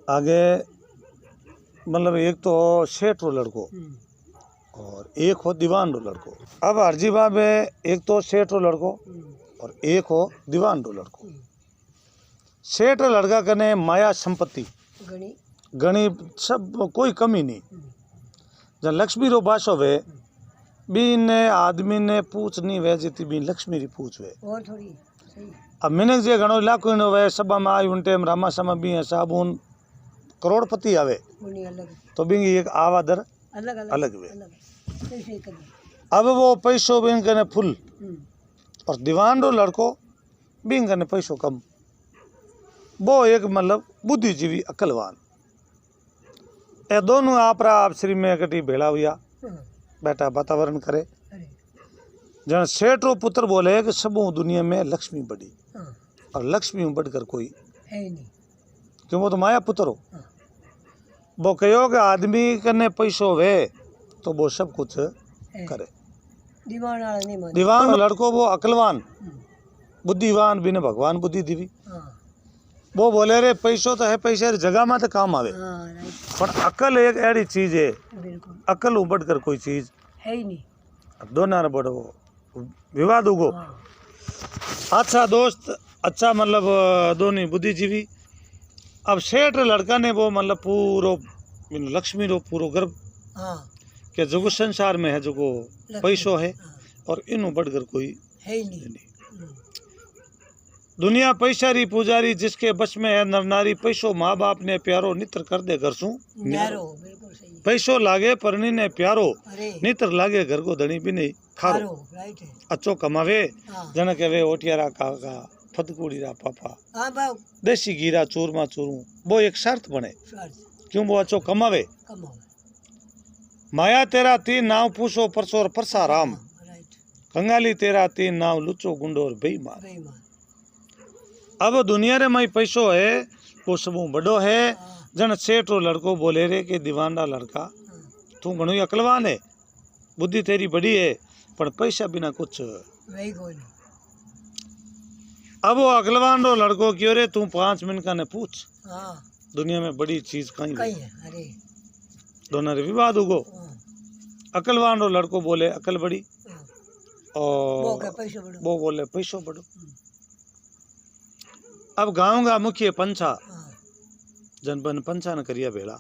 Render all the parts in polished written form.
आगे मतलब एक तो सेठ रो लड़को और एक हो दीवान रो लड़को। अब हरजी बाब एक तो सेठ रो लड़को और एक हो दीवान रो लड़को। सेठ रो लड़का कने माया संपत्ति गणी सब कोई कमी नहीं। जब लक्ष्मी रो बास होवे बीन आदमी ने पूछ नहीं वे जीती बीन लक्ष्मी री पूछ वे और थोड़ी सही। अब मिनक जे घणो लाखों नो वे सभा में आई उन टाइम रामा समा भी है साबुन करोड़पति आवे तो बिंगी एक आवादर अलग वे। अब वो पैसो बिन कने फुल और दीवान रो लड़को बिन कने पैसो कम। वो एक मतलब बुद्धिजीवी अकलवान ए दोनों आपरा आप श्री में कटी भेड़ा हुआ बेटा वातावरण करे। जन सेठ रो पुत्र बोले कि सब दुनिया में लक्ष्मी बड़ी और लक्ष्मी बढ़कर कोई है नहीं क्यों वो तो माया पुत्र हो। वो कहो कि आदमी कने पैसो वे तो वो सब कुछ करे। दीवान लड़को वो अकलवान बुद्धिवान बिने भगवान बुद्धि दीवी। वो बोले रे पैसो तो है पैसे जगह में तो काम आवे पर अकल एक ऐसी चीज है अकल बढ़कर कोई चीज है ही नहीं। अब दोनों ने बड़ो विवाद उगो। अच्छा दोस्त अच्छा मतलब दोनों बुद्धिजीवी। अब सेठ लड़का ने वो मतलब पूरो लक्ष्मी रो पूरो गर्भ के जो संसार में है जो पैसो है और इनू बढ़कर कोई है ही नहीं। दुनिया पैसा री पुजारी जिसके बस में है नर नारी पैसो माँ बाप ने प्यारो नित्र कर दे घर सू न्यारो। पैसो लागे परनी ने प्यारो नित्र लागे घर को धनी भी नहीं खारो। अच्छो कमावे जन के वे ओटियारा काका फतकुड़ी रा पापा देसी गिरा चूरमा चूरू वो एक शर्त बने क्यों वो अच्छो कमावे। माया तेरा तीन नाव पूछो परसो और परसा राम कंगाली तेरा तीन नाव लुचो गुंडो और बेईमान। अब दुनिया रे मई पैसो है वो सब बड़ो है। जन सेठ रो लड़को बोले रे कि दीवाना लड़का तू घणो अकलवान है बुद्धि तेरी बड़ी है पर पैसा बिना कुछ वही कोई नहीं। अब वो अकलवान रो लड़को क्यों रे तू 5 मिनट का ने पूछ दुनिया में बड़ी चीज कहीं है। अरे दोनों रे विवाद उगो। अकलवान रो लड़को बोले अकल बड़ी और वो बोले पैसो बड़ो। अब गाँव का मुखिया पंचा जनपन पंचा न करिया भेड़ा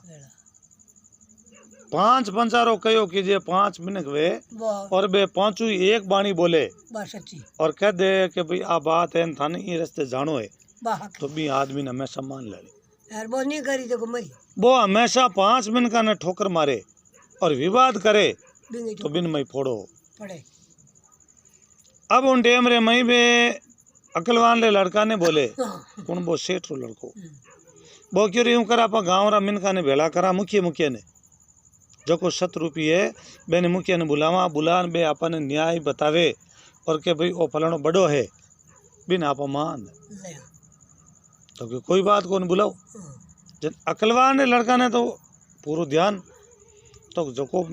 5 पंचारो कहो कि जे 5 मिनट वे और बे पांचू एक बाणी बोले और कह दे कि भाई आ बात है थाने ये रास्ते जानो है तो भी आदमी ने हमेशा मान ले वो नहीं करी तो मरी। वो हमेशा 5 मिनट का न ठोकर मारे और विवाद करे तो बिन मई फोड़ो पड़े। अब उन टेम रे मई बे अकलवान ले लड़का ने बोले कौन वो सेठ रो लड़को वो क्यों यूं करा आप गाँव रा मिनका ने भेला करा मुखिया ने जो को 7 रुपये बेने मुखिया ने बुलावा बुलान बे अपन न्याय बतावे और के भाई ओ फलानो बड़ो है बिन आप मान तो कि कोई बात को नहीं बुलाओ। जन अकलवान ने लड़का ने तो पूरा ध्यान तो जो को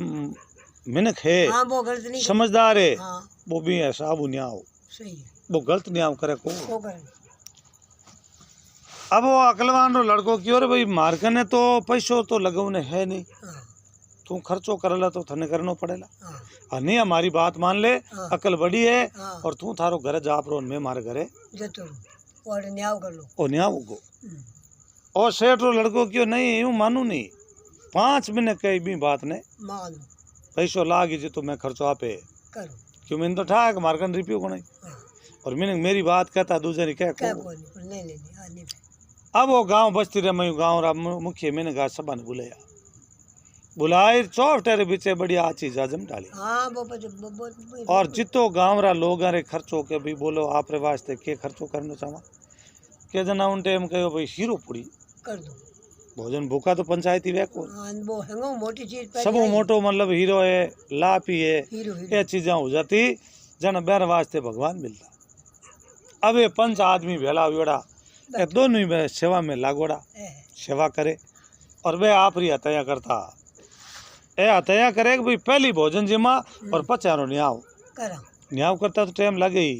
मिनक है समझदार है वो भी ऐसा अब न्याय वो गलत न्याय करे को। अब वो अकलवान रो लड़को क्यों रे भाई मार्के ने तो पैसो तो लगवने है नहीं तू खर्चो करला तो थने करनो पड़ेला नहीं हमारी बात मान ले अकल बड़ी है और तू थारो घर जा रो मैं मारे घरे और न्याय कर लो ओ न्याय गो। और सेठ रो लड़को क्यों नहीं यूं मानू नहीं 5 मिनट कई भी बात ने मान पैसो लागी जे तो मैं खर्चो आपे करो क्यों मैंने तो ठाक मार्कन रिप्यू को नहीं और मैंने मेरी बात कहता दूसरे क्या अब वो गांव बस्ती रे मैं गांव रा मुखिया मैंने कहा सभा ने बुलाया बुलाए चौफटे रे बीचे बढ़िया चीज आजम डाली और जितो गांव रा लोग रे खर्चो के भी बोलो आप रे वास्ते के खर्चो करना चाहवा के जना उन टाइम कहो भाई हीरो पूरी कर दो भोजन भूखा तो पंचायती वे को वो हैंगो मोटी चीज सब मोटो मतलब हीरो है लापी है ये चीजें हो जाती जन बेर वास्ते भगवान मिलता। अब ये 5 आदमी भेला वेड़ा ये दोनों ही सेवा में लागोड़ा सेवा करे और वे आप री हत्या करता ए हत्या करे भाई पहली भोजन जिमा और पचारो न्याव करता तो टाइम लगे ही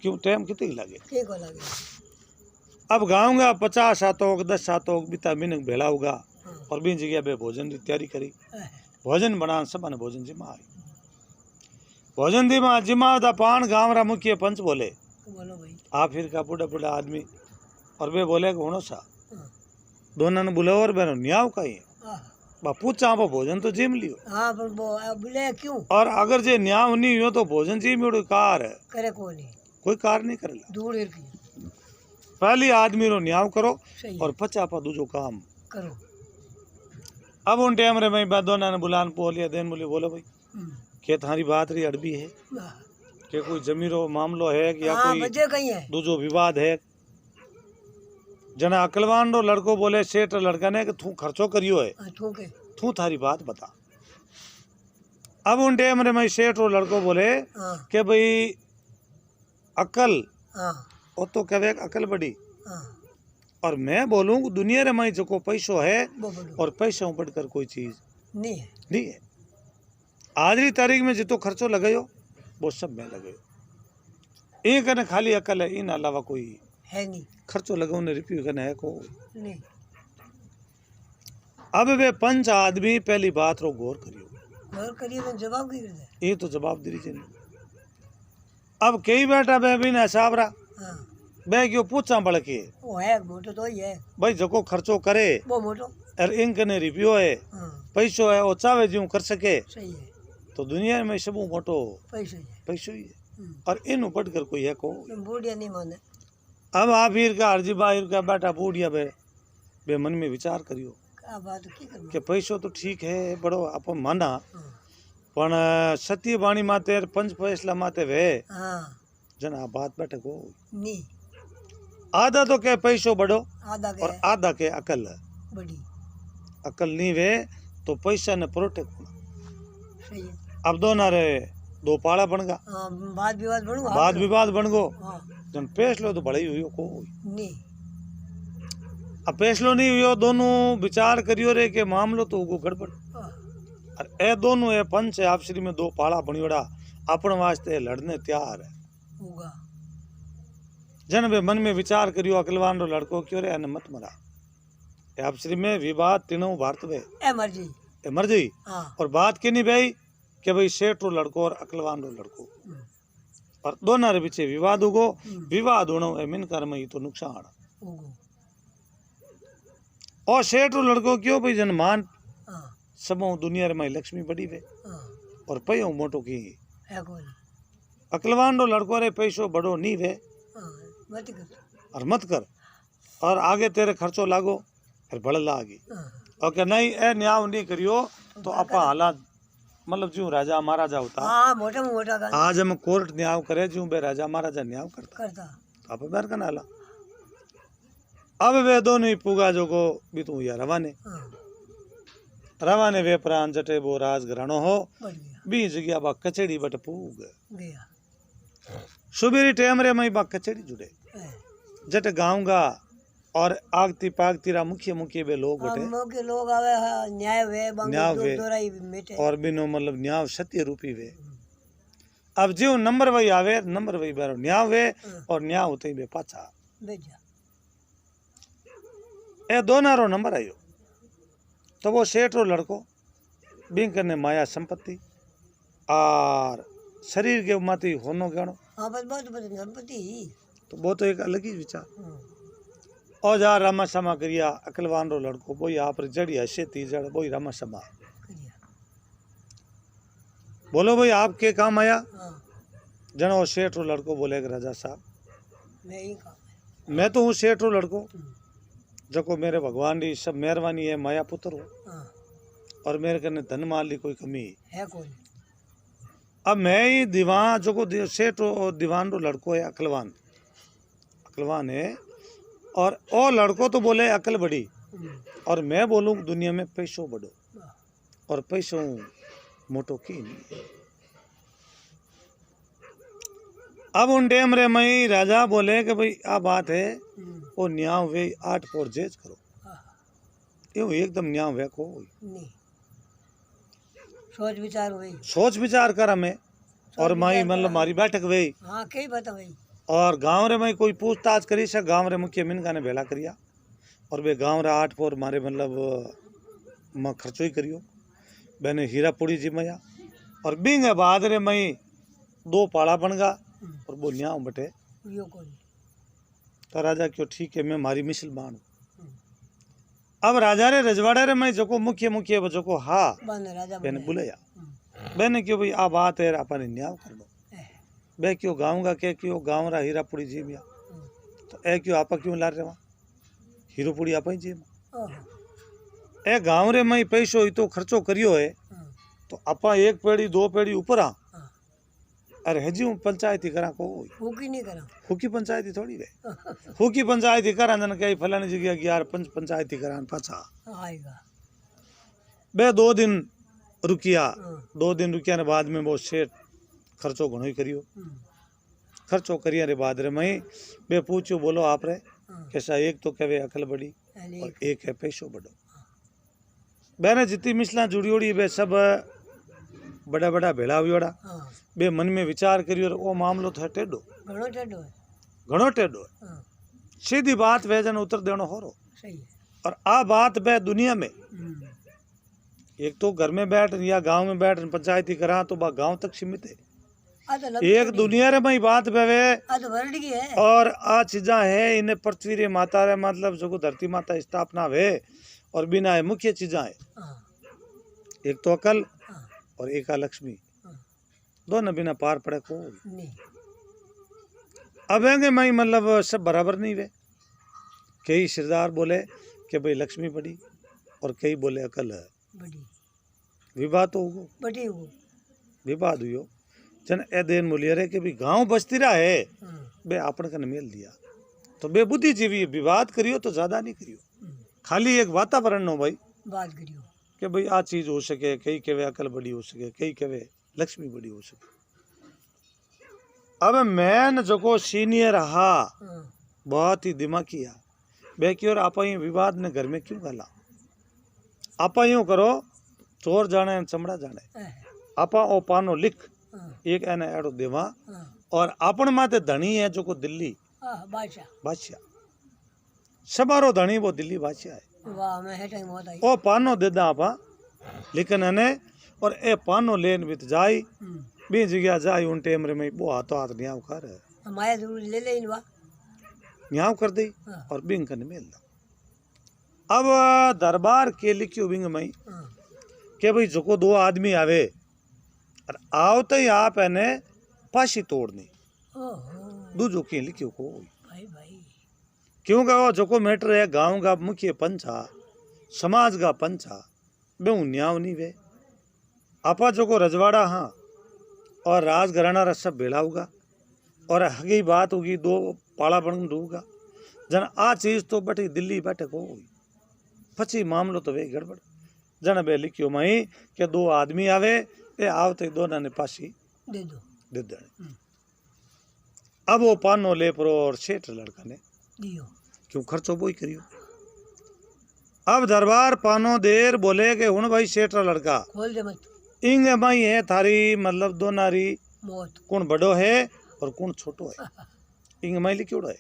क्यों टाइम कितनी लगे अब गाऊंगा 50 सातों 10 सातों बीता मिनक भेला होगा और बी जगह पे भोजन की तैयारी करी भोजन बना सब ने भोजन जिमा आई भोजन दी मां जिमा दा पान गांव रा मुखिया पंच बोले बोलो भाई आ फिर का बुढ़ा बुढ़ा आदमी और वे बोले कि होनो सा दोनों ने बुलाओ और बेरो न्याव का ही बा पूछा वो भोजन तो जिम लियो हाँ पर बोले क्यों और अगर जे न्याव नहीं हो तो भोजन जिम उड़ कार है करे को नहीं कोई कार नहीं करेला दूर की पहली आदमी रो न्याव करो सही और पचा पा दूजो काम करो अब उन टाइम रे मैं बा दोनों ने बुलान पोलिया देन बोले बोलो भाई के थारी बात री अड़बी है के कोई जमीरो मामलो है कि या कोई बजे कहीं है दूजो विवाद है जना अकलवान रो लड़को बोले सेठ लड़का ने कि तू खर्चो करियो है तू थारी बात बता अब उन टाइम रे मैं सेठ रो लड़को बोले के भाई अकल वो तो कहे अकल बड़ी और मैं बोलूं दुनिया रे में जो पैसो है और पैसों बढ़कर कोई चीज नहीं है आज री तारीख में जितो खर्चो लगायो वो सब मैं लगायो एक ने खाली अकल है इन अलावा कोई है नहीं खर्चो लगाओ ने रिपीट करना है को नहीं अब वे पंच आदमी पहली बात रो गौर करियो तो जवाब की करते ये तो जवाब दे रही अब कई बेटा बे भी ना साहब रा बे क्यों पूछा बड़ के वो है मोटो तो ही है भाई जको खर्चो करे वो मोटो और इनक ने रिव्यू है पैसो है वो चावे जो कर सके सही है तो दुनिया में सब मोटो पैसो ही है और इन बढ़कर कोई है को बूढ़िया नहीं माने अब आप हीर का अर्जी बाहिर का बेटा बूढ़िया बे मन में विचार करियो बात कि पैसो तो ठीक है बड़ो आप माना पण सत्य वाणी माते पंच फैसला माते वे जना बात बैठक हो नहीं आधा तो के पैसो बड़ो और आधा के अकल बड़ी अकल नहीं वे तो पैसा ने प्रोटेक्ट सही है अब दोनों रे दो पाड़ा बन गा बात विवाद बन गो जन फैसलो तो बड़ाई हुई को नहीं अब फैसलो नहीं हुई दोनों विचार करियो रे के मामलो तो उगो गड़बड़ और ए दोनों ए पंच है आपश्री में दो पाड़ा बनियोड़ा अपन वास्ते लड़ने तैयार है जन वे मन में विचार करियो अकलवान रो लड़को क्यों रे मत मरा आपश्री में विवाद तीनों भारत वे मर्जी और बात की नहीं भाई कि भाई सेठ रो लड़को और अकलवान रो लड़को और दोनों रे पीछे विवाद उगो विवाद होनो ए मिन कर में तो नुकसान और सेठ रो लड़को क्यों भाई जन मान सब दुनिया रे में लक्ष्मी बड़ी वे और पयो मोटो की अकलवान रो लड़को रे पैसो बड़ो नहीं वे और मत कर और आगे तेरे खर्चो लागो फिर बड़ लागी और क्या नहीं ए न्याय नहीं करियो तो आपा हालात मतलब जो राजा महाराजा होता मोटा आज हम कोर्ट न्याय करे जो बे राजा महाराजा न्याय करता आप बैर का नाला अब वे दोनों ही पुगा जो को भी तू या रवाने वे प्राण जटे वो राज घरानो हो बी जगह बा कचेड़ी बट पूग सुबेरी टाइम रे मई बा कचेड़ी जुड़े जट गाऊंगा और आगती पागती रा मुख्य बे लोग बटे लोग आवे न्याय वे और बिनो मतलब न्याय सत्य रूपी वे अब जो नंबर वही आवे नंबर वही बारो न्याय वे और न्याय होते ही बे पाछा ए दोनों रो नंबर आयो तो वो सेठ रो लड़को बिंग करने माया संपत्ति और शरीर के माती होनो गणो संपत्ति तो वो तो एक अलग ही विचार और जा रामा समा करिया अकलवान रो लड़को वो यहाँ पर जड़ी हसे जड़ वो रामा समा बोलो भाई आपके काम आया जन वो सेठ रो लड़को बोले राजा साहब मैं तो हूँ सेठ रो लड़को जो मेरे भगवान री सब मेहरबानी है माया पुत्र हो और मेरे कने धन माल ली कोई कमी है कोई अब मैं ही दीवान जो सेठ रो दीवान रो लड़को है अकलवान है और ओ लड़को तो बोले अकल बड़ी और मैं बोलूँ दुनिया में पैसों बड़ो और पैसों मोटो की नहीं अब उन टाइम रे मई राजा बोले कि भाई आ बात है वो न्याय वे 8 पोर जेज करो यो एकदम न्याय वे को नहीं सोच विचार कर हमें और माई मतलब मारी बैठक वे हाँ कई बात भाई और गांव रे में कोई पूछताछ करी से गांव रे मुख्य मिनका ने भेला करिया और बे गांव रे 8 पोर मारे मतलब में खर्चो ही करियो बेने हीरापुड़ी जी मया और बिंग बाद रे मई 2 पाड़ा बन गा और बोलिया बटे यो कोई तो राजा क्यों ठीक है मैं मारी मिसल बाण अब राजा रे रजवाड़े रे मैं जोको मुख्य जोको हा बन राजा बेने बुलाया बेने क्यों भाई आ बात है अपन न्याय कर दो बे क्यों गाँव का के क्यों गाँव रा हीरापुड़ी जी में तो ए क्यों आपा क्यों ला रहे हीरोपुड़ी आप जी ए गाँव रे मैं पैसो इतो खर्चो करियो है तो आपा 1 पेड़ी 2 पेड़ी ऊपर आ अरे हजी हूँ पंचायती करा को हुकी नहीं करा हुकी पंचायती थोड़ी वे हुकी पंचायती करा जन कई फलानी जगह यार पंचायती करा पाछा आएगा बे 2 दिन रुकिया 2 दिन रुकिया ने बाद में वो सेठ खर्चो घणो ही करियो खर्चो करिया रे बाद रे मैं बे पूछो बोलो आप रे कैसा एक तो कहे अकल बड़ी और एक है पैसो बड़ो बेने जितनी मिसला जुड़ियोड़ी बे सब बड़ा बड़ा भेड़ा हुआ बे मन में विचार करियो और वो मामलो था टेढ़ो घणो टेढ़ो है सीधी बात वे जन उतर देनो होरो सही है और आ बात बे दुनिया में एक तो घर में बैठ या गांव में बैठ पंचायती करा तो बा गांव तक सीमित है एक दुनिया रे में बात बेवे है और आ चीजा है इन्हें पृथ्वी रे माता रे मतलब जो धरती माता स्थापना वे और बिना है मुख्य चीजा है एक तो अकल और एक लक्ष्मी दोनों बिना पार पड़े को नहीं अब है मैं मतलब सब बराबर नहीं वे कई सरदार बोले कि भाई लक्ष्मी बड़ी और कई बोले अकल है बड़ी विवाद तो होगो बड़ी हो विवाद हुयो जन ए देन बोलिया रे कि भाई गांव बस्ती रहा है बे आपन कन मेल दिया तो बे बुद्धिजीवी विवाद करियो तो ज्यादा नहीं करियो खाली एक वातावरण नो भाई बात करियो कि भाई आ चीज हो सके कई कहे अकल बड़ी हो सके कई कहे लक्ष्मी बड़ी हो सके अब मैन जो सीनियर हा बहुत ही दिमागी है बे की और आप विवाद ने घर में क्यों गाला आप यूं करो चोर जाने चमड़ा जाने आप ओ पानो लिख एक एने एड़ो देवा और अपन माते धनी है जो को दिल्ली बादशाह समारो धनी वो दिल्ली बादशाह है वाह मैं टाइम होत आई ओ पानो दे दा आपा लेकिन अने और ए पानो लेन बित जाई बी जगह जाई उन टाइम रे में वो हाथों हाथ न्याव कर माया जरूर ले ले इनवा न्याव कर दी और बिंग कन मेल दा अब दरबार के लिखियो बिंग मई के भाई जो को 2 आदमी आवे और आवते ही आप एने फांसी तोड़नी दूजो के लिखियो को भाई भाई क्योंकि वो जो को मैटर है गांव का मुख्य पंचा समाज का पंचा बे न्याव नहीं वे आपा जो को रजवाड़ा हाँ और राज घराना रा सब भेड़ा होगा और हगी बात होगी 2 पाड़ा बन दूंगा जन आ चीज तो बटी दिल्ली बैठक हो गई पची मामलो तो वे गड़बड़ जन बे लिखियो मई के 2 आदमी आवे ए आवते दोनों ने पासी दे दे अब वो पानो ले परो और सेठ लड़का ने दियो क्यों खर्चो बोई करियो अब दरबार पानो देर बोले के हुन भाई सेठ लड़का खोल दे मत इंग भाई है थारी मतलब दो नारी मौत कौन बड़ो है और कौन छोटो है इंग माई लिखियोड़ो है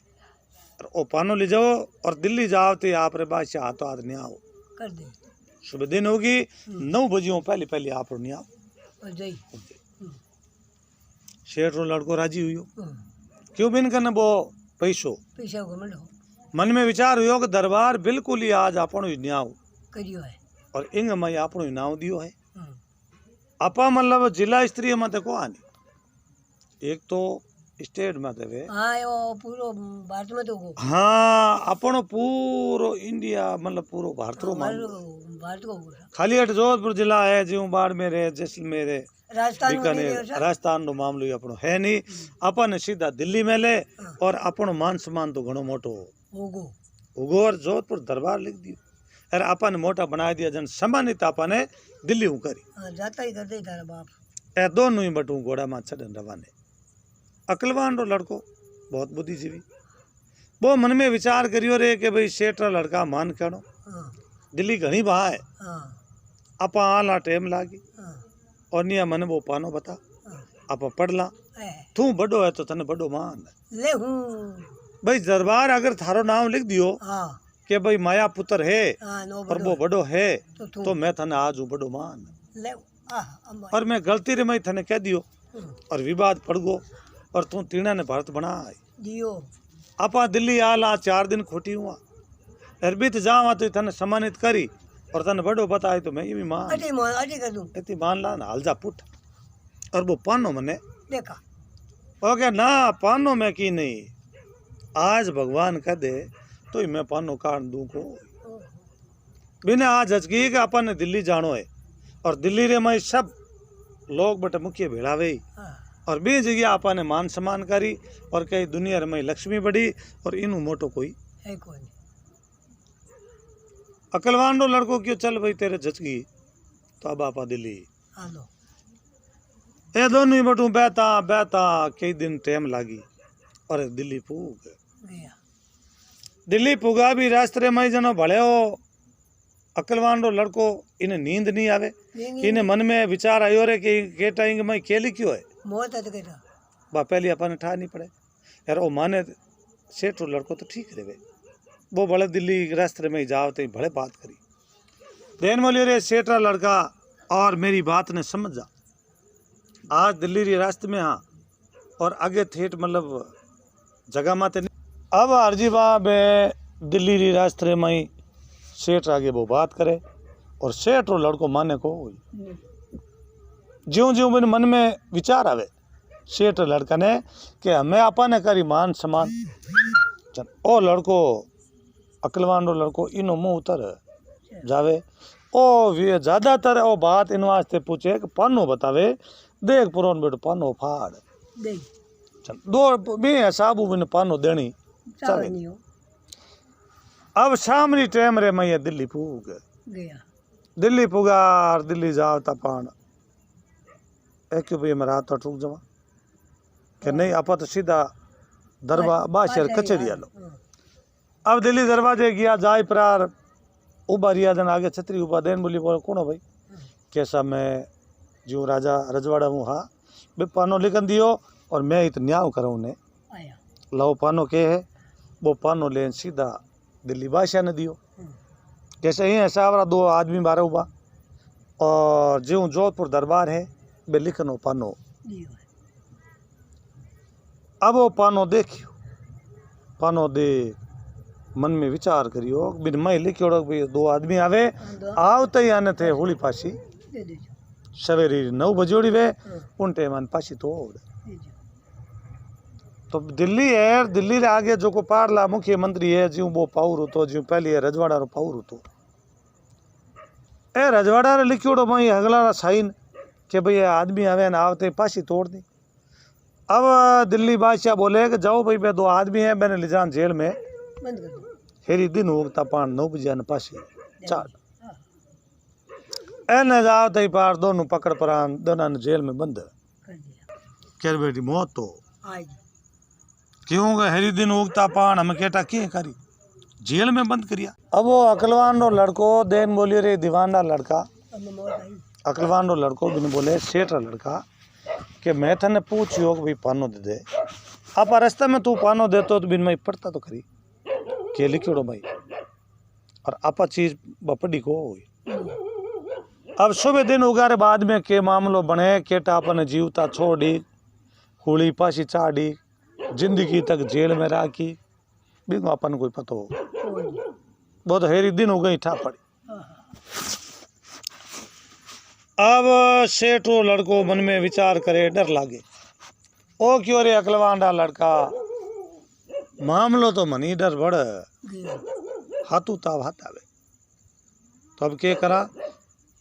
और ओ पानो ले जाओ और दिल्ली जाओ तो आप रे बादशाह हाथों हाथ नहीं आओ कर दे सुबह दिन होगी 9 बजे पहले आप नहीं आओ और जय सेठ रो लड़को राजी हुई क्यों बिन करने वो पैसो पैसा को मंडो मन में विचार हुयो कि दरबार बिल्कुल ही आज आपनो ही न्याव करियो है और इंग मई आपनो ही नाव दियो है आपा मतलब जिला स्तरीय में देखो आनी एक तो स्टेट में देवे हाँ यो पूरो भारत में तो को हाँ अपनो पूरो इंडिया मतलब पूरो भारत रो मान भारत को खाली अट जोधपुर जिला है जो बाड़मेर है जैसलमेर है राजस्थान बीकानेर राजस्थान रो मामलो ही अपनो है नहीं अपन सीधा दिल्ली में ले और अपनो मान सम्मान तो घणो मोटो होगो और जोधपुर दरबार लिख दियो अरे अपन मोटा बना दिया जन सम्मानित अपन दिल्ली हूँ करी जाता ही कर दे तारा बाप ए दोनों ही बटू घोड़ा में चढ़न रवाने अकलवान रो लड़को बहुत बुद्धिजीवी वो मन में विचार करियो रे कि भाई सेठ रा लड़का मान करो दिल्ली घनी बहा है आपा आला टेम लागी और निया मन वो पानो बता आप पढ़ ला तू बड़ो है तो तने बड़ो मान ले हूँ भाई दरबार अगर थारो नाम लिख दियो हाँ कि भाई माया पुत्र है हाँ नो और वो बड़ो है तू तो मैं थने आज हूँ बड़ो मान ले अम्मा और मैं गलती रे मैं थने कह दियो और विवाद पड़ गो और तू तीना ने भारत बनाए दियो आपा दिल्ली आला 4 दिन खोटी हुआ अरबित जावा तो थने सम्मानित करी और तने बड़ो बताए तो मैं ये भी मान अटी कर दूँ इतनी मान ला ना हाल जा पुट और वो पानो मने देखा ओके ना पानो में की नहीं आज भगवान कह दे तो ही मैं पानो काट दूं को बिना आज हचकी के अपन ने दिल्ली जानो है और दिल्ली रे में सब लोग बटे मुख्य भेड़ावे हाँ और बे जगह आपा ने मान सम्मान करी और कई दुनिया में लक्ष्मी बढ़ी और इनू मोटो कोई है कोई नहीं अकलवान रो लड़को क्यों चल भाई तेरे झचकी तो अब आपा दिल्ली आलो ए दोनों ही बटू बहता बहता कई दिन टाइम लागी और दिल्ली पूग गया दिल्ली पुगा भी रास्ते में जनो भले हो अकलवान रो लड़को इन्हें नींद नहीं आवे इन्हें मन में विचार आयो रे कि के टाइम में के लिखियो है मोत है तो कहता बा पहले अपन ठा नहीं पड़े यार वो माने सेठ रो लड़को तो ठीक रहे वो भले दिल्ली रास्ते में ही जाओ तो भले बात करी देन बोलियो रे सेठ रा लड़का और मेरी बात ने समझ जा आज दिल्ली रे रास्ते में हाँ और आगे थेट मतलब जगह माते नहीं अब अर्जी बाब दिल्ली री रास्ते में ही सेठ आगे वो बात करे और सेठ रो लड़को माने को ज्यों ज्यों मेरे मन में विचार आवे सेठ लड़का ने कि हमें आपा ने करी मान सम्मान चल ओ लड़को अकलवान रो लड़को इनो मुंह उतर जावे ओ वे ज्यादातर ओ बात इन वास्ते पूछे कि पानो बतावे देख पुरोन बेटो पानो फाड़ दे चल दो बे हिसाब बिन पानो देनी चावे नहीं हो अब शाम री टाइम रे मैं दिल्ली पूग गया दिल्ली पुगा और दिल्ली जाओ तपान एक क्यों भाई मैं रात तो ठुक जावा कि नहीं आपा तो सीधा दरबार बादशाह कचहरी आलो अब दिल्ली दरवाजे गया जाय प्रार उबारिया जन आगे छतरी उबा देन बोली बोल कौन भाई कैसा मैं जो राजा रजवाड़ा हूँ हाँ बे पानो लिखन दियो और मैं इत न्याय करूँ ने आया लो पानो के है वो पानो लेन सीधा दिल्ली बादशाह ने दियो जैसे ही ऐसा वाला 2 आदमी बारह हुआ और जो जोधपुर दरबार है बे लिखनो पानो दियो अब वो पानो देखियो पानो देख मन में विचार करियो बिन मैं लिखियो भाई 2 आदमी आवे आवते ही आने थे होली पासी दे दे सवेरे 9 बजोड़ी वे उन टाइम पासी तोड़ दे तो दिल्ली है दिल्ली रे आगे जो को पारला मुख्यमंत्री है ज्यों वो पाउर तो ज्यों पहले है रजवाड़ा रो पाउर तो ए रजवाड़ा रे लिखियोड़ो मई अगला साइन के भाई आदमी आवे न आवते पासी तोड़ दी अब दिल्ली बादशाह बोले कि जाओ भाई बे 2 आदमी है मैंने ले जान जेल में बंद कर दो हेरी दिन होता 9 बजे न पासी चार एने जाओ तई पार दोनों पकड़ परान दोनों ने जेल में बंद कर दिया कर बेटी मौत तो आज क्यों गए हेरी दिन उगता पान हम केटा किए करी जेल में बंद करिया अब वो अकलवान रो लड़को देन बोलियो रे दीवाना लड़का अब मौत आई अकलवान रो लड़को बिन बोले सेठ रा लड़का कि मैं थने पूछियो कि भाई पानो दे दे आप रास्ते में तू पानो देतो तो बिन मैं पढ़ता तो खरी के लिखियोड़ो भाई और आपा चीज बपड़ी को हुई अब सुबह दिन उगारे बाद में के मामलो बने केटा अपन जीवता छोड़ी हुली पासी चाड़ी जिंदगी तक जेल में राखी बिगो अपन कोई पतो बहुत हेरी दिन हो गई ठा पड़ी अब सेठो लड़को मन में विचार करे डर लागे ओ क्यों रे अकलवांडा लड़का मामलो तो मनी डर बड़ हाथू ताव हाथ आवे तो अब के करा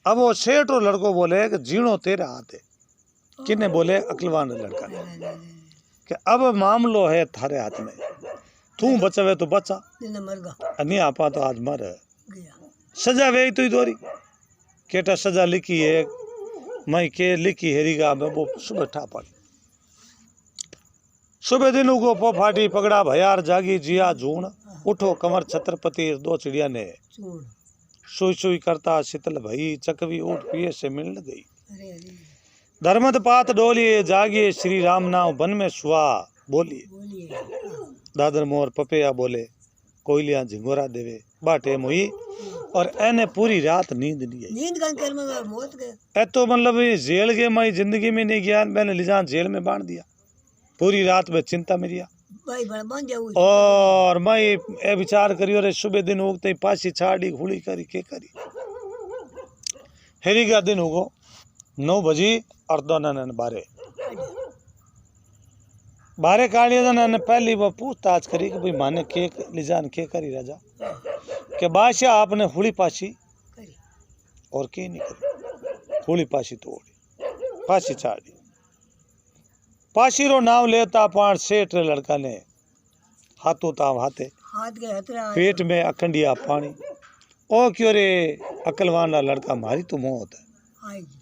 अब वो सेठो लड़को बोले कि जीणो तेरा हाथ है किने बोले अकलवांडा लड़का ने कि अब मामलो है थारे हाथ में तू बचावे तो बचा मर गया नहीं आपा तो आज मर गया सजा वे तो ही दोरी केटा सजा लिखी है मैं के लिखी हेरीगा में वो सुबह ठा पड़ी सुबह दिन को पोफाटी पगड़ा भयार जागी जिया झूण उठो कमर छत्रपति 2 चिड़िया ने चूड़ सुई सुई करता शीतल भई चकवी ऊट पिए से मिल गई अरे अरे धर्मत पात डोलिए जागिए श्री राम नाम वन में सुआ बोलिए। बोलिए। हाँ। दादर मोर पपेया बोले कोयलियां झिंगोरा देवे बाटे मुई और एने पूरी रात नींद नहीं आई। नींद का कर में मौत गए। ए तो मतलब ये जेल के मैं जिंदगी में नहीं गया, मैंने लिजान जेल में बांध दिया। पूरी रात में चिंता में रिया भाई बड़ा बन जाऊ। और मैं ए विचार करियो रे सुबह दिन उगते ही पासी छाड़ी हुली करी के करी हेरी का दिन उगो 9 बजी और 2 बारे काढ़िया ने पहली वो पूछताछ करी कि भाई माने के लिजान के करी राजा के बादशाह आपने हुली पासी करी और के नहीं करी। हुली पासी तोड़ी पासी छाड़ी पासी रो नाम लेता पाण सेठ रे लड़का ने हाथों ताव हाथे हाथ के हथरा पेट में अखंडिया पानी ओ क्यों रे अकलवान रा लड़का मारी तो मौत है। आएगी।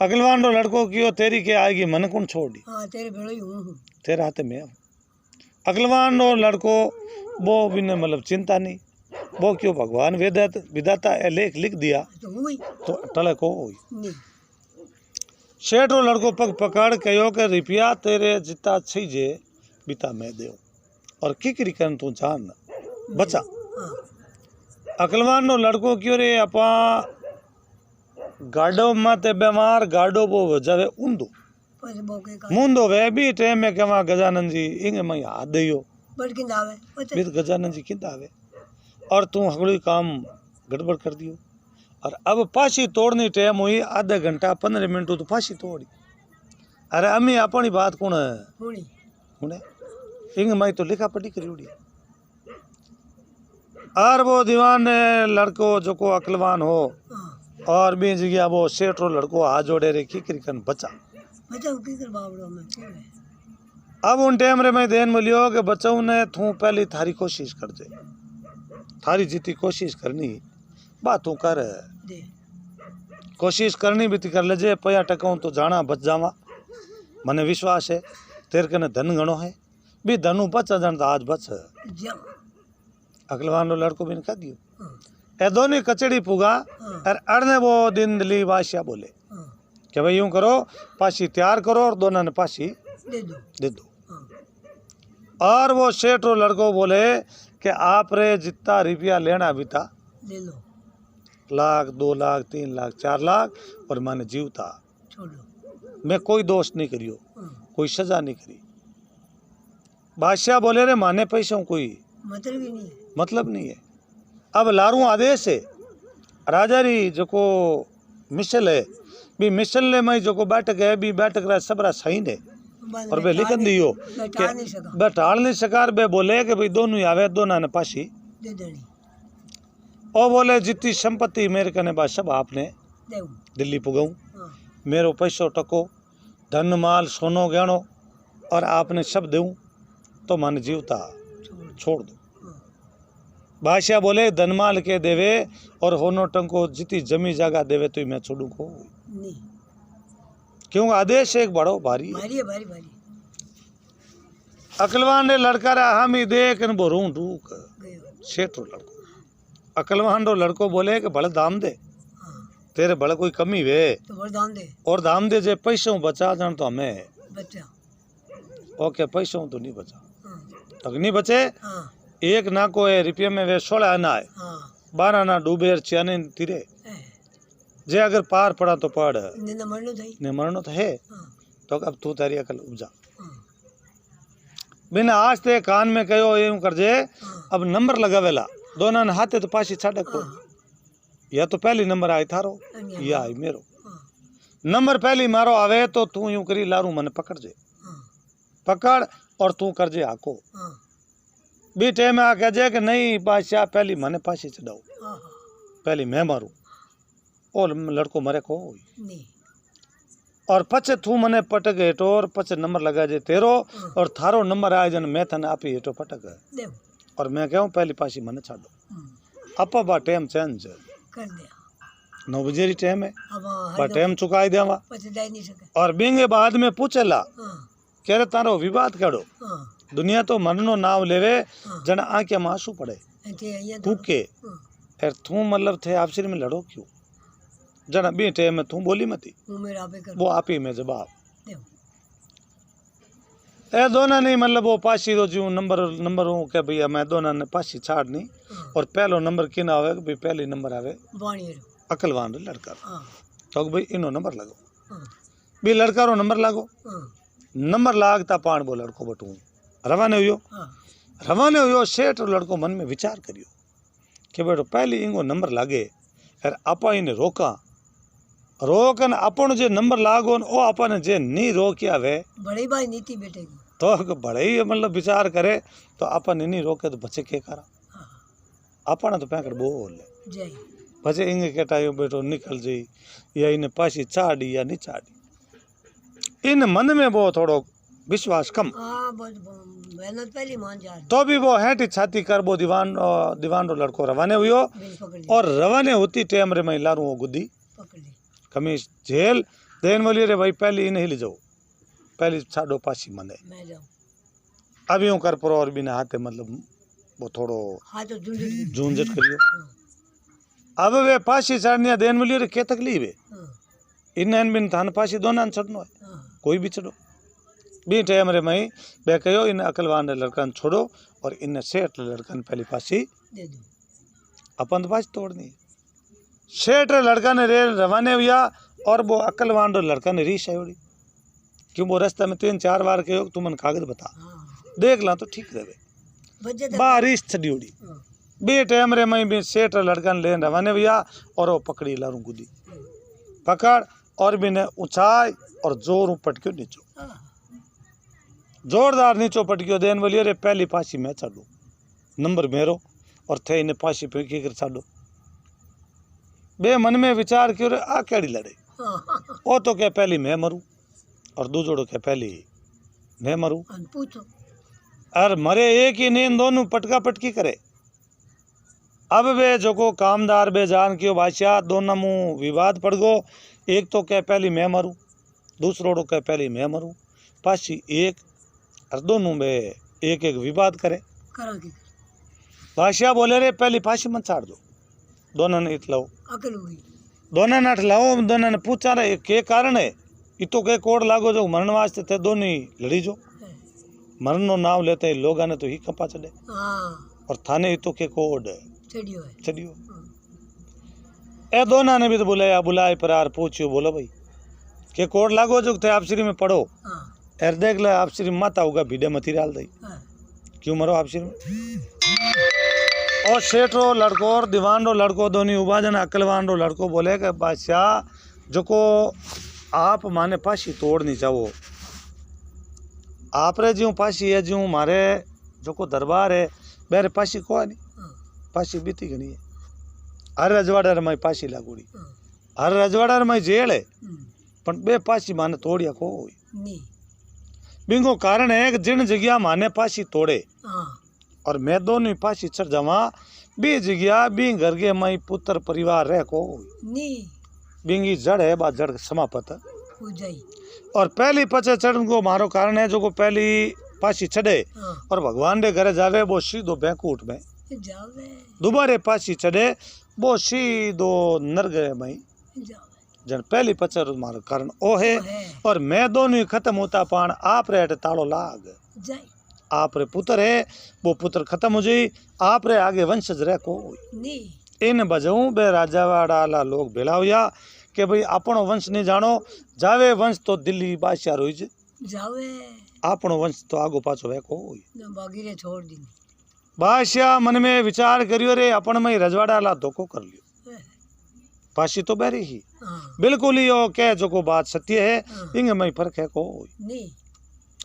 अकलवान रो लड़को क्यों तेरी के आएगी मन कौन छोड़ी हाँ तेरे भेड़ो ही हूँ। तेरे हाथे में अब अकलवान रो लड़को वो भी ने मतलब चिंता नहीं वो क्यों भगवान विधाता ए लेख लिख दिया तो हुई तो टले को हुई। नहीं। सेठ रो लड़को पग पकड़ कहो के रुपया तेरे जिता छी जे बिता मैं देव और किकरी करन तू जान बचा। हाँ। अकलवान रो लड़को क्यों रे अपा गाडो मत बीमार गाडो वो वजह ऊंधो बस मौके का मुंदो वे भी टाइम में कमा गजानंद जी इंगे मैं हाथ दियो बड़किन आवे पता फिर गजानंद जी किंदा आवे और तू हगड़ी काम गड़बड़ कर दियो और अब फांसी तोड़नी टाइम हुई आधा घंटा 15 मिनट तो फांसी तोड़ी। अरे अम्मी अपनी बात कौन है हुई हुने इंगे मैं तो लिखा पढ़ी करी उड़ी और वो दीवान लड़को जो को अकलवान हो हाँ और भी जगह वो सेठ रो लड़को हाथ जोड़े रे की कन बचा। बचाओ की कर बाबड़ो में क्यों है। अब उन टाइम रे मैं ध्यान मिलियो कि बचाऊ ने तू पहली थारी कोशिश कर दे थारी जीती कोशिश करनी बात तू कर दे कोशिश करनी भी कर लेजे पया टकाऊं तो जाना बच जावा मने विश्वास है तेरे कने धन गणो है भी धनु बच जान तो आज बच। जा अगलवान रो लड़को भी कह दियो हाँ ए दोनों कचड़ी पुगा हाँ और अड़ने वो दिन दिली बादशाह बोले हाँ कि भाई यूं करो पासी तैयार करो और दोनों ने पासी दे दो हाँ। और वो सेठ रो लड़को बोले कि आप रे जितना रुपया लेना भी था ले लो 1 लाख 2 लाख 3 लाख 4 लाख और मैंने जीवता छोड़ लो। मैं कोई दोष नहीं करियो हाँ कोई सजा नहीं करी। बादशाह बोले रे माने पैसों कोई मतलब ही नहीं है। मतलब नहीं है। अब लारू आदेश है राजा री जो को मिसल है भी मिसल ले मैं जो को बैठक है भी बैठक रहा सबरा सही ने बस और वे लिखन दियो बैठा नहीं सका बैठाल नहीं सकार बे बोले कि भाई दोनों ही आवे दोनों ने पासी दे देनी ओ बोले जितनी संपत्ति मेरे कने बा सब आपने देऊ दिल्ली पुगाऊं हाँ मेरो पैसो टको धन माल सोनो गहनो और आपने सब दूं तो मन जीवता छोड़ दो। हाँ बादशाह बोले धन माल के देवे और होनो टंको जितनी जमी जगह देवे तो मैं छोड़ू को नहीं क्यों आदेश एक बड़ो भारी है। भारी है भारी भारी अकलवान ने लड़का रहा हम ही देख न बोरू ढूक गयो सेठ रो लड़को अकलवान रो लड़को बोले कि बड़े दाम दे हाँ तेरे बड़े कोई कमी वे तो वरदान दे और दाम दे जे पैसों बचा जान तो हमें बच्चा ओके पैसों तो नहीं बचा हाँ तक नहीं बचे हाँ एक ना को है रुपये में वे 16 आना है हाँ 12 ना डूबे चियाने तीरे जे अगर पार पड़ा तो पड़ निंदा मरनो थई ने मरनो तो है हाँ तो अब तू तारी अकल उपजा हाँ बिना आज ते कान में कहो यूं कर जे हाँ अब नंबर लगावेला दोनों ने हाथे तो पासी छाड़ को हाँ या तो पहली नंबर आए थारो या आई मेरो हाँ नंबर पहली मारो आवे तो तू यूं करी लारू मन पकड़ जे हाँ पकड़ और तू कर जे आको हाँ बी टाइम में आके जे कि नहीं बादशाह पहली मने पासी चढ़ाओ हाँ पहली मैं मारू और लड़को मरे को नहीं और पचे तू मने पटक हेठो और पचे नंबर लगा जे तेरो और थारो नंबर आए जन मैं थने आपी हेठो पटक देव और मैं कहूँ पहली पासी मने छाड़ो अपा बा टाइम चेंज कर दिया 9 बजे री टाइम है अब बा टाइम चुकाई देवा पचे जाई नहीं सके और बिंगे बाद में पूछेला हाँ कह रे तारो विवाद करो हाँ दुनिया तो मननो नाव लेवे हाँ जन आंखें में आंसू पड़े ऐसे ये तू के हाँ और तू मतलब थे आपसी में लड़ो क्यों जना बी टाइम में तू बोली मती वो मेरा आपे कर वो आप ही में जवाब देव ए दोनों नहीं मतलब वो पासी रो जो नंबर हूँ के भैया मैं दोनों ने पासी छाड़ नहीं हाँ और पहलो नंबर किन आवे भाई पहली नंबर आवे वाणी रो अकलवान लड़का हाँ तो भाई इनो नंबर लगो हाँ बी लड़का रो नंबर लागो हाँ नंबर लागता पाण बो लड़को बटू रवाने हुयो हाँ रवाने हुयो सेठ रो लड़को मन में विचार करियो कि बेटो पहली इंगो नंबर लागे और आपा इने रोकन अपन जे नंबर लागो ओ अपन जे नहीं रोकिया वे बड़ी भाई नीति बैठेगी तो बड़े ही मतलब विचार करे तो अपन नहीं रोके तो बच्चे के करा हाँ अपन तो पैकड़ बोल जय बच्चे इंगे कहता है बेटो निकल जी या इन्हें पासी चाड़ी या नहीं चाड़ी इन मन में वो थोड़ो विश्वास कम हाँ बहुत मेहनत पहली मान जा रही तो भी वो हैटी छाती कर वो दीवान रो लड़को रवाने हुयो बिल पकड़ ली और रवाने होती टाइम रे मैं लारू वो गुद्दी पकड़ ली कमीज जेल देन वाली रे भाई पहली इन्हें ले जाओ पहली छाड़ो पासी मने मैं जाऊँ अभी यूं कर परो और बिना हाथे मतलब वो थोड़ो हाँ तो झुंझट झूंझट करियो हाँ अब वे पासी चढ़निया देन वाली रे के तकलीफ है हाँ इन बिन थान पासी दोना चढ़नो है हाँ कोई भी चढ़ो बी टाइम रे मई बे कहो इन अकलवान रे लड़कन छोड़ो और इन सेठ रे लड़कन पहली पासी दे दो अपन तो पासी तोड़नी सेठ रे लड़का ने रे रवाने हुआ और वो अकलवान रे लड़का ने रीस आयोड़ी क्यों वो रास्ते में 3-4 बार कहो तू मन कागज बता हाँ देख ला तो ठीक रहे बच्चे तो बारिश छड़ी हाँ बे टाइम रे मई भी सेठ रे लड़का ने लेन रवाने हुआ और वो पकड़ी लारू गुदी पकड़ और भी ने ऊंचाई और जोर पटक्यो नीचो हाँ जोरदार नीचो पटक्यो देन बोलियो रे पहली पासी मैं छाड़ू नंबर मेरो और थे इन्हें पासी पे कर छाड़ो बे मन में विचार क्यों रे आ केड़ी लड़े हाँ ओ तो क्या पहली मैं मरूं और दूसरो क्या पहली मैं मरूं पूछो और मरे एक ही नींद दोनों पटका पटकी करे अब वे जो को कामदार बे जान क्यों बादशाह दोनों मुँह विवाद पड़ गो एक तो क्या पहली मैं मरूं दूसरो क्या पहली मैं मरूं पासी एक और दोनों में एक एक विवाद करे करा के बादशाह बोले रे पहली फांसी मत छाड़ दो दोनों ने इतलाओ अकल हुई दोनों ने अठलाओ दोनों ने पूछा रे के कारण है इतो के कोड लागो जो मरण वास्ते थे दोनों ही लड़ी जो है। मरण नो नाम लेते ही लोग ने तो ही कंपा चढ़े हाँ और थाने इतो के कोड चढ़ियो है चढ़ियो हाँ। ए दोनों ने भी तो बुलाया बुलाए पर यार पूछियो बोलो भाई के कोड लागो जो थे आप श्री में पढ़ो हाँ एर देख ले आप श्री माता होगा भीड़े मती डाल दई हाँ क्यों मरो आप श्री में और सेठ रो लड़को और दीवान रो लड़को दोनों उबाजन अकलवान रो लड़को बोले कि बादशाह जो को आप माने पासी तोड़नी चाहो आप रे ज्यों पासी है ज्यों मारे जो को दरबार है बेरे पासी को नहीं हाँ पासी बीती गनी है हर रजवाड़ा में पासी लागूड़ी हाँ हर रजवाड़ा में जेल है हम्म, पण बे पासी माने तोड़िया को नहीं बिंगो कारण है कि जिन जगह माने पासी तोड़े हाँ और मैं दोनों पासी चढ़ जावा बी जगह बी घर के मई पुत्र परिवार रह को नहीं बिंगी जड़ है बा जड़ समापत हो जाई और पहली पचे चढ़न को मारो कारण है जो को पहली पासी चढ़े हाँ और भगवान दे घरे जावे वो सीधो बैंकूट में जावे दोबारे पासी चढ़े वो सीधो नरग में जावे जन पहली पचर मारो कारण ओ है ओ है। और मैं दोनों ही खत्म होता पान आप रे हट ताड़ो लाग जाई आप रे पुत्र है वो पुत्र खत्म हो जाई आप रे आगे वंशज रह को नहीं इन बजऊ बे राजावाड़ा लोग भेला हुआ कि भाई आपणो वंश नहीं जानो जावे वंश तो दिल्ली बादशाह रोज जावे आपणो वंश तो आगो पाछो वे को न बागीरे छोड़ दी बादशाह मन में विचार करियो रे अपन में रजवाड़ा ला धोखो कर लियो है। पासी तो बेरी ही हाँ बिल्कुल ही ओ कह जो को बात सत्य है हाँ। इंग में फर्क है को नहीं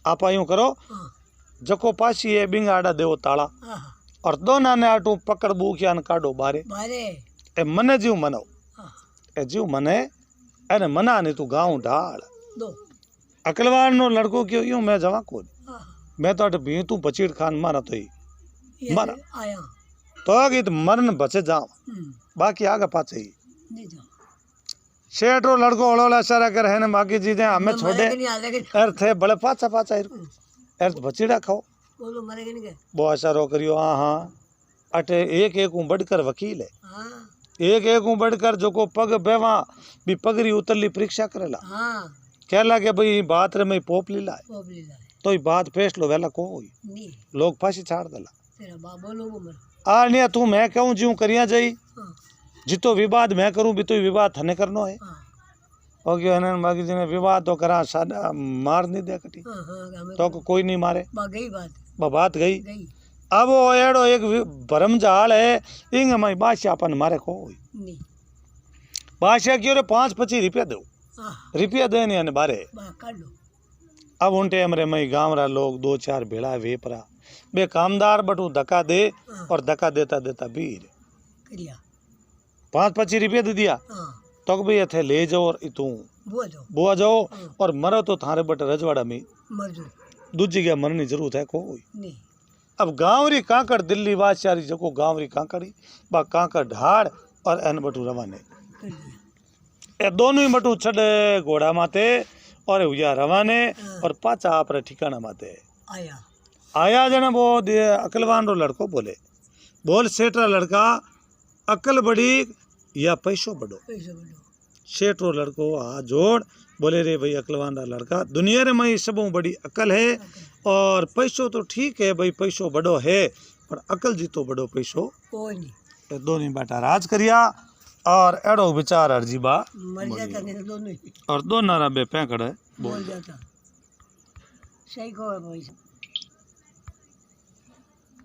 आप यूं करो हाँ जको पासी है बिंग आड़ा देवो ताला हाँ और दोना ने आटू पकड़ बूखियान काढो बारे बारे ए मने जीव मनो हाँ ए जीव मने एने मना नहीं तू गाँव ढाल दो अकलवान नो लड़को क्यों यूं मैं जवा को हाँ मैं तो अट भी तू बचीड़ खान मारा तो ही ये मारा। आया तो आगे तो मरण बचे जाओ बाकी आगे पाचे ही नहीं जाओ सेठ रो लड़को हड़ोला सारा कर है ना बाकी चीजें हमें छोड़े मरेगा नहीं आलेगा अर्थ है बड़े पाचा पाचा अर्थ बचीड़ा खाओ बोलो मरेगा नहीं क्या वो ऐसा रो करियो हाँ हाँ अटे एक एक बढ़कर वकील है हाँ एक एक ऊ बढ़कर जो को पग बेवा भी पगरी उतरली परीक्षा करेला हाँ कहला के भाई बात रे मैं पोप लीला है वो भी लाए तो ये बात फैसलो वेला को हुई नहीं लोग फांसी छाड़ देला तेरा बाबो लोगो मर आ नहीं तू मैं कहूँ ज्यों करिया जाई हाँ जितो विवाद मैं करूँ भी तो विवाद थने करनो है हाँ हो गयो हनन बाकी जी ने विवाद तो करा सादा मार नहीं दे कटी हाँ हाँ हमें तो कोई नहीं मारे गई बात बात गई गई अब वो एड़ो एक भरम जाल है इंग मई बादशाह अपन मारे को हुई नहीं बादशाह क्यों रे 5-25 रुपया दो हाँ रुपया देने अने बारे बा कर लो अब उन टाइम रे मई गांव रा लोग 2-4 भेड़ा वेपरा बे कामदार बटू धक्का दे हाँ और धक्का देता देता बीर करिया 5-25 रुपया दे दिया हाँ तो भाई थे ले जाओ और तू बुआ जाओ बुआ जाओ हाँ। और मरो तो थारे बट रजवाड़ा में मर जाओ दूजी क्या मरनी जरूरत है कोई नहीं अब गांव री कांकड़ दिल्ली बादशाह जो गांव री कांकड़ी बा कांकड़ ढाड़ और एन बटू रवाने कर दिया ए दोनों ही बटू छड़े घोड़ा माते और हुआ रवाने हाँ। और पाचा आपरे ठिकाना माते आया आया जना वो अकलवान रो लड़को बोल सेठ रा लड़का अकल बड़ी या पैसो बड़ो पैसे बोलो सेठ रो लड़को हाथ जोड़ बोले रे भाई अकलवान रा लड़का दुनिया रे में सबों बड़ी अकल है और पैसो तो ठीक है भाई पैसो बड़ो है पर अकल जी तो बड़ो पैसो कोई नहीं ए दोनों बाटा राज करिया और एड़ो विचार अर्जीबा मर जाता नहीं तो दोनों ही और दोनों रा बे पैंकड़ बोल जाता सही को है भाई